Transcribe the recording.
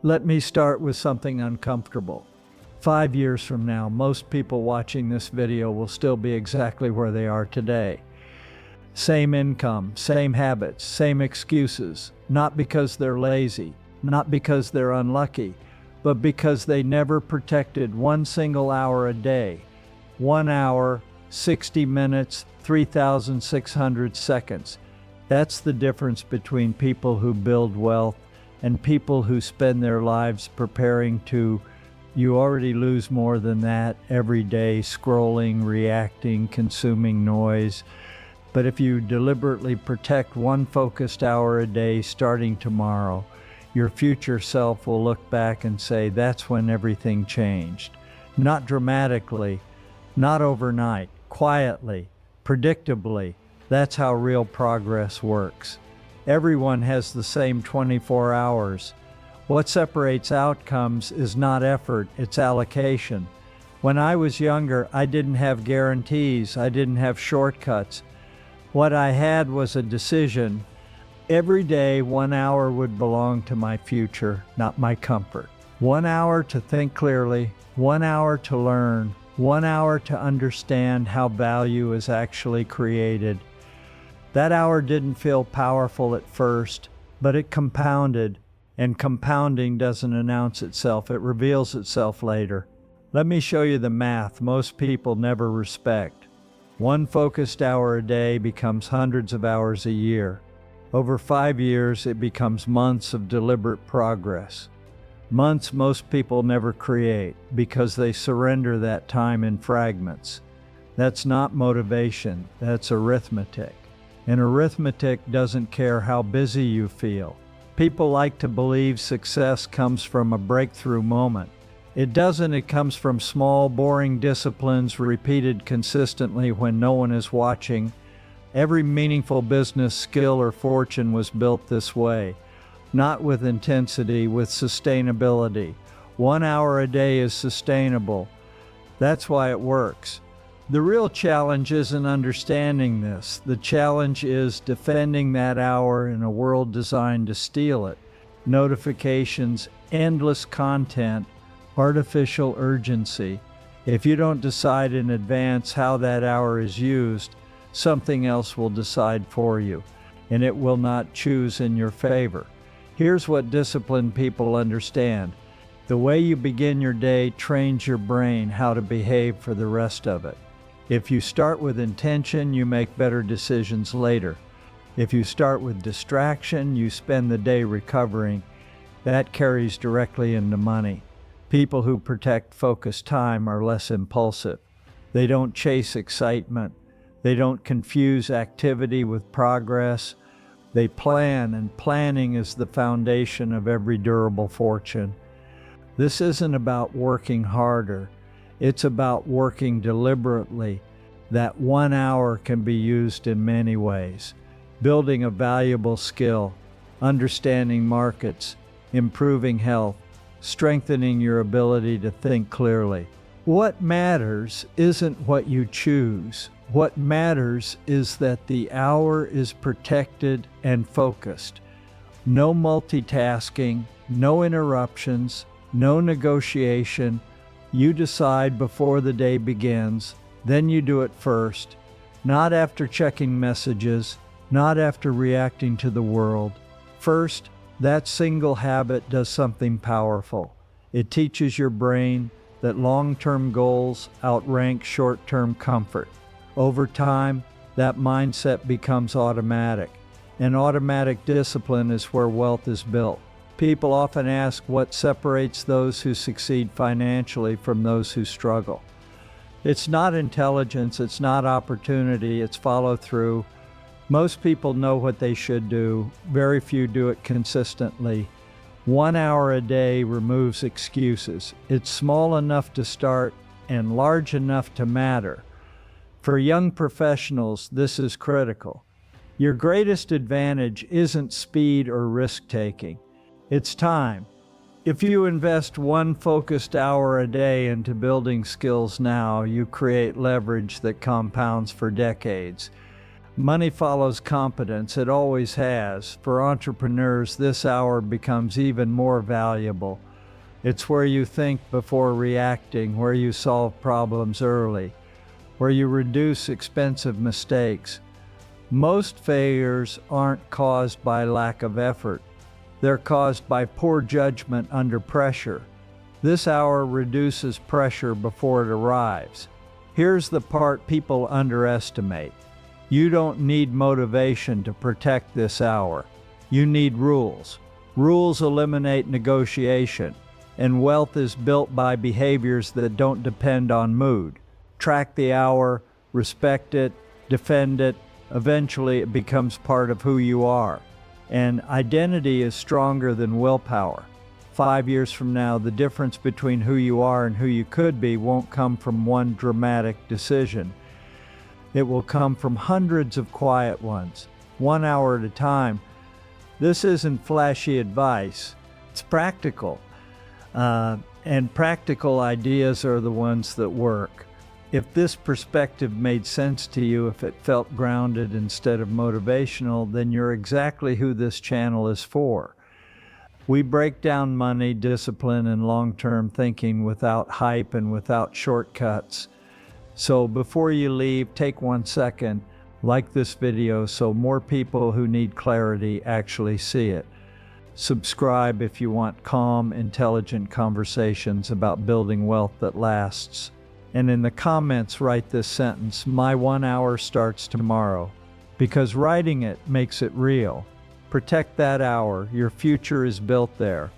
Let me start with something uncomfortable. 5 years from now, most people watching this video will still be exactly where they are today. Same income, same habits, same excuses, not because they're lazy, not because they're unlucky, but because they never protected one single hour a day. 1 hour, 60 minutes, 3,600 seconds. That's the difference between people who build wealth and people who spend their lives preparing to. You already lose more than that every day, scrolling, reacting, consuming noise. But if you deliberately protect one focused hour a day starting tomorrow, your future self will look back and say, that's when everything changed. Not dramatically, not overnight, quietly, predictably. That's how real progress works. Everyone has the same 24 hours. What separates outcomes is not effort, it's allocation. When I was younger, I didn't have guarantees, I didn't have shortcuts. What I had was a decision. Every day, 1 hour would belong to my future, not my comfort. 1 hour to think clearly, 1 hour to learn, 1 hour to understand how value is actually created. That hour didn't feel powerful at first, but it compounded, and compounding doesn't announce itself, it reveals itself later. Let me show you the math most people never respect. One focused hour a day becomes hundreds of hours a year. Over 5 years, it becomes months of deliberate progress. Months most people never create because they surrender that time in fragments. That's not motivation, that's arithmetic. And arithmetic doesn't care how busy you feel. People like to believe success comes from a breakthrough moment. It doesn't. It comes from small, boring disciplines repeated consistently when no one is watching. Every meaningful business skill or fortune was built this way. Not with intensity, with sustainability. 1 hour a day is sustainable. That's why it works. The real challenge isn't understanding this. The challenge is defending that hour in a world designed to steal it. Notifications, endless content, artificial urgency. If you don't decide in advance how that hour is used, something else will decide for you, and it will not choose in your favor. Here's what disciplined people understand. The way you begin your day trains your brain how to behave for the rest of it. If you start with intention, you make better decisions later. If you start with distraction, you spend the day recovering. That carries directly into money. People who protect focused time are less impulsive. They don't chase excitement. They don't confuse activity with progress. They plan, and planning is the foundation of every durable fortune. This isn't about working harder. It's about working deliberately. That 1 hour can be used in many ways. Building a valuable skill, understanding markets, improving health, strengthening your ability to think clearly. What matters isn't what you choose. What matters is that the hour is protected and focused. No multitasking, no interruptions, no negotiation. You decide before the day begins, then you do it first, not after checking messages, not after reacting to the world. First, that single habit does something powerful. It teaches your brain that long-term goals outrank short-term comfort. Over time, that mindset becomes automatic, and automatic discipline is where wealth is built. People often ask what separates those who succeed financially from those who struggle. It's not intelligence, it's not opportunity, it's follow-through. Most people know what they should do. Very few do it consistently. 1 hour a day removes excuses. It's small enough to start and large enough to matter. For young professionals, this is critical. Your greatest advantage isn't speed or risk-taking. It's time. If you invest one focused hour a day into building skills now, you create leverage that compounds for decades. Money follows competence. It always has. For entrepreneurs, this hour becomes even more valuable. It's where you think before reacting, where you solve problems early, where you reduce expensive mistakes. Most failures aren't caused by lack of effort. They're caused by poor judgment under pressure. This hour reduces pressure before it arrives. Here's the part people underestimate. You don't need motivation to protect this hour. You need rules. Rules eliminate negotiation, and wealth is built by behaviors that don't depend on mood. Track the hour, respect it, defend it. Eventually it becomes part of who you are. And identity is stronger than willpower. 5 years from now, the difference between who you are and who you could be won't come from one dramatic decision. It will come from hundreds of quiet ones, 1 hour at a time. This isn't flashy advice. It's practical. And practical ideas are the ones that work. If this perspective made sense to you, if it felt grounded instead of motivational, then you're exactly who this channel is for. We break down money, discipline, and long-term thinking without hype and without shortcuts. So before you leave, take 1 second, like this video so more people who need clarity actually see it. Subscribe if you want calm, intelligent conversations about building wealth that lasts. And in the comments, write this sentence: my 1 hour starts tomorrow, because writing it makes it real. Protect that hour. Your future is built there.